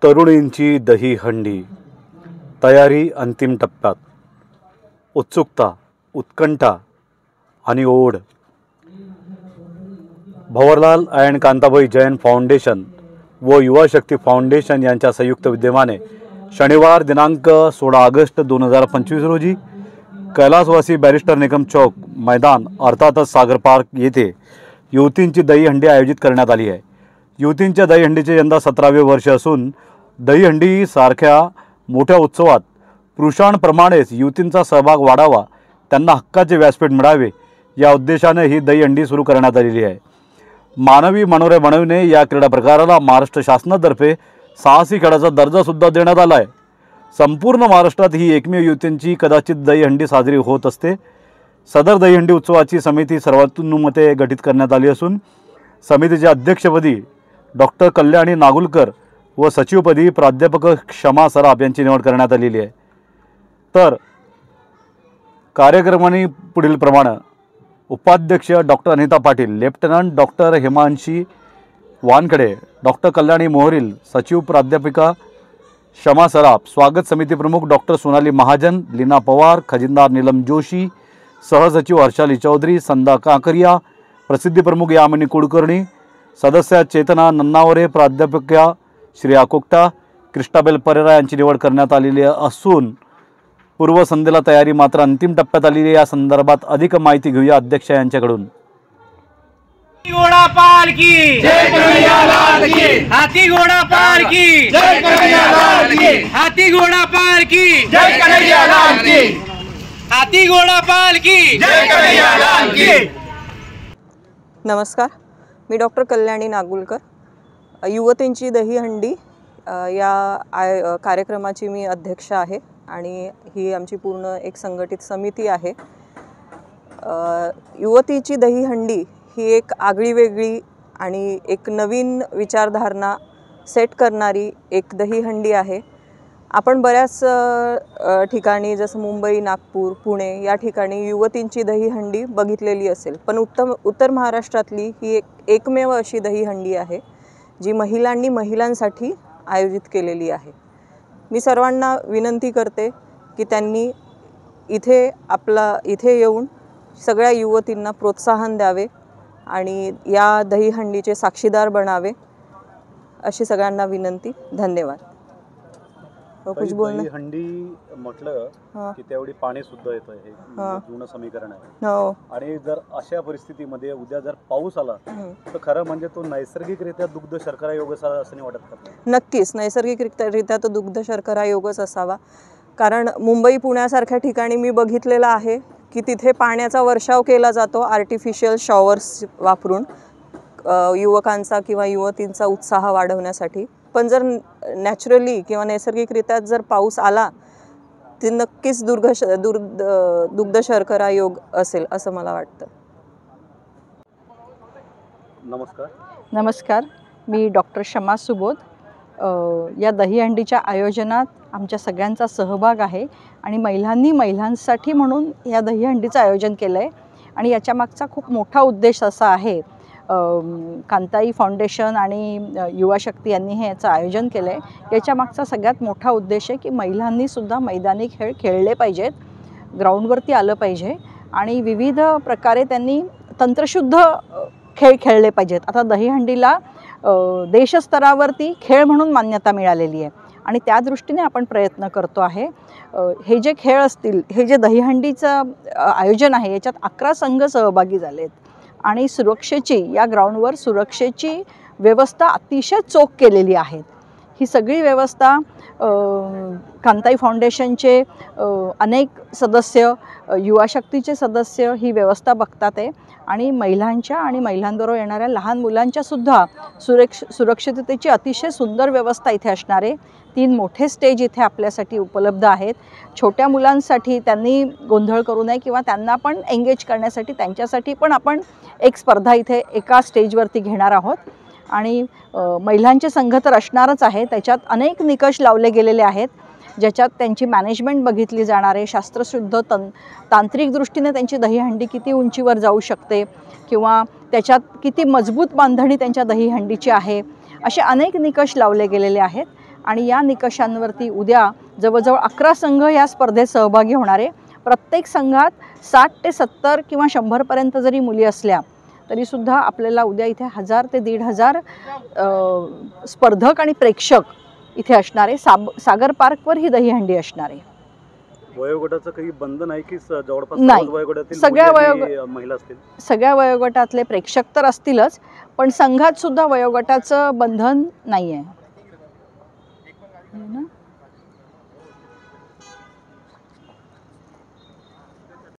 तरुणींची दहीहंडी तयारी अंतिम टप्प्यात. उत्सुकता, उत्कंठा आणि ओढ. भंवरलाल अँड कांताबाई जैन फाउंडेशन व युवा शक्ती फाउंडेशन यांच्या संयुक्त विद्यमाने शनिवार दिनांक 16 ऑगस्ट 2025 रोजी कैलासवासी बॅरिस्टर निकम चौक मैदान अर्थातच सागर पार्क येथे युवतींची दहीहंडी आयोजित करण्यात आली आहे. युवतींच्या दहीहंडीचे यंदा 17वे वर्ष असून दहीहंडी सारख्या मोठ्या उत्सवात पुरुषांप्रमाणेच युवतींचा सहभाग वाढावा, त्यांना हक्काचे व्यासपीठ मिळावे या उद्देशाने ही दहीहंडी सुरू करण्यात आलेली आहे. मानवी मनोरे बनविणे या क्रीडा प्रकाराला महाराष्ट्र शासनातर्फे साहसी खेळाचा दर्जा सुद्धा देण्यात आला आहे. संपूर्ण महाराष्ट्रात ही एकमेव युवतींची कदाचित दहीहंडी साजरी होत असते. सदर दहीहंडी उत्सवाची समिती सर्वानुमते गठीत करण्यात आली असून समितीच्या अध्यक्षपदी डॉक्टर कल्याणी नागुलकर व सचिवपदी प्राध्यापक क्षमा सराफ यांची निवड करण्यात आलेली आहे. तर कार्यक्रमाने पुढील प्रमाणे उपाध्यक्ष doctor Anita Patil, lieutenant doctor Himanshi Wankhade, doctor Kalyani Moharil, सचिव प्राध्यापिका क्षमा सराफ, स्वागत समिती प्रमुख डॉक्टर सोनाली महाजन, लीना पवार, खजिनदार नीलम जोशी, सहसचिव हर्षाली चौधरी, संदा कांकरिया, प्रसिद्धी प्रमुख यामिनी कुलकर्णी, सदस्य चेतना नन्नावरे, प्राध्यापिका श्रेया कोकटा, क्रिस्टाबेल परेरा यांची निवड करण्यात आलेली असून पूर्वसंध्येला तयारी मात्र अंतिम टप्प्यात आलेली आहे. या संदर्भात अधिक माहिती घेऊया अध्यक्ष यांच्याकडून. घोड़ा पाल की जय कन्हैया लाल की, हाथी घोड़ा पाल की जय कन्हैया लाल की, हाथी घोड़ा पाल की जय कन्हैया लाल की, हाथी घोड़ा पाल की जय कन्हैया लाल की. नमस्कार, मी डॉक्टर कल्याणी नागुलकर, युवतींची दहीहंडी या कार्यक्रमाची मी अध्यक्ष आहे आणि ही आमची पूर्ण एक संघटित समिती आहे. युवतीची दहीहंडी ही एक आगळीवेगळी आणि एक नवीन विचारधारणा सेट करणारी एक दहीहंडी आहे. आपण बऱ्याच ठिकाणी जसं मुंबई, नागपूर, पुणे या ठिकाणी युवतींची दहीहंडी बघितलेली असेल, पण उत्तर महाराष्ट्रातली ही एकमेव अशी दहीहंडी आहे जी महिलांनी महिलांसाठी आयोजित केलेली आहे. मी सर्वांना विनंती करते की त्यांनी इथे येऊन सगळ्या युवतींना प्रोत्साहन द्यावे आणि या दहीहंडीचे साक्षीदार बनावे अशी सगळ्यांना विनंती. धन्यवाद. कुछ बोलणं. दहीहंडी म्हटलं की त्यावेळी पाणी सुद्धा येतं, हे जुनं समीकरण आहे. हो. आणि जर अशा परिस्थितीमध्ये उद्या जर पाऊस आला तर खरं म्हणजे तो नैसर्गिकरित्या दुग्ध शर्करा योग असावा असं नाही वाटत का? नक्कीच नैसर्गिकरित्या तो दुग्ध शर्करा योगच असावा. कारण मुंबई, पुण्यासारख्या ठिकाणी मी बघितलेलं आहे की तिथे पाण्याचा वर्षाव केला जातो आर्टिफिशियल शॉवर्स वापरून युवकांचा किंवा युवतींचा उत्साह वाढवण्यासाठी. पण जर नॅचरली किंवा नैसर्गिकरित्या जर पाऊस आला ते नक्कीच दुग्ध शर्करा योग असेल असं मला वाटतं. नमस्कार, मी डॉक्टर क्षमा सुबोध. या दहीहंडीच्या आयोजनात आमच्या सगळ्यांचा सहभाग आहे आणि महिलांनी महिलांसाठी म्हणून या दहीहंडीचं आयोजन केलं आहे आणि याच्या मागचा खूप मोठा उद्देश असा आहे. कांताई फाउंडेशन आणि युवा शक्ती यांनी याचं आयोजन केलं आहे. याच्या मागचा सगळ्यात मोठा उद्देश आहे की महिलांनीसुद्धा मैदानी खेळ खेळले पाहिजेत, ग्राउंडवरती आलं पाहिजे आणि विविध प्रकारे त्यांनी तंत्रशुद्ध खेळ खेळले पाहिजेत. आता दहीहंडीला देशस्तरावरती खेळ म्हणून मान्यता मिळालेली आहे आणि त्या दृष्टीने आपण प्रयत्न करतो आहे. हे जे खेळ असतील, हे जे दहीहंडीचं आयोजन आहे याच्यात 11 संघ सहभागी झाले आहेत आणि सुरक्षेची या ग्राउंडवर सुरक्षेची व्यवस्था अतिशय चोख केलेली आहे. ही सगळी व्यवस्था कांताई फाउंडेशनचे अनेक सदस्य, युवा शक्तीचे सदस्य ही व्यवस्था बघतात आहे आणि महिलांच्या आणि महिलांबरोबर येणाऱ्या लहान मुलांच्यासुद्धा सुरक्षिततेची अतिशय सुंदर व्यवस्था इथे असणार आहे. 3 मोठे स्टेज इथे आपल्यासाठी उपलब्ध आहेत. छोट्या मुलांसाठी त्यांनी गोंधळ करू नये किंवा त्यांना पण एंगेज करण्यासाठी त्यांच्यासाठी पण आपण एक स्पर्धा इथे एका स्टेजवरती घेणार आहोत आणि महिलांचे संघ तर असणारच आहे. त्याच्यात अनेक निकष लावले गेलेले आहेत ज्याच्यात त्यांची मॅनेजमेंट बघितली जाणार आहे. शास्त्रशुद्ध तांत्रिक दृष्टीने त्यांची दहीहंडी किती उंचीवर जाऊ शकते किंवा त्याच्यात किती मजबूत बांधणी त्यांच्या दहीहंडीची आहे, असे अनेक निकष लावले गेलेले आहेत आणि या निकषांवरती उद्या जवळजवळ 11 संघ या स्पर्धेत सहभागी होणार आहे. प्रत्येक संघात 60 ते 70 किंवा 100पर्यंत जरी मुली असल्या तरीसुद्धा आपल्याला उद्या इथे 1000 ते 1500 स्पर्धक आणि प्रेक्षक इथे असणार आहे. सागर पार्कवर ही दहीहंडी असणार आहे. वयोगटाचं काही बंधन आहे की जवळपास नाही. वयोगटातील सगळ्या महिला असतील? सगळ्या वयोगटातले प्रेक्षक तर असतीलच, पण संघात सुद्धा वयोगटाचं बंधन नाही आहे.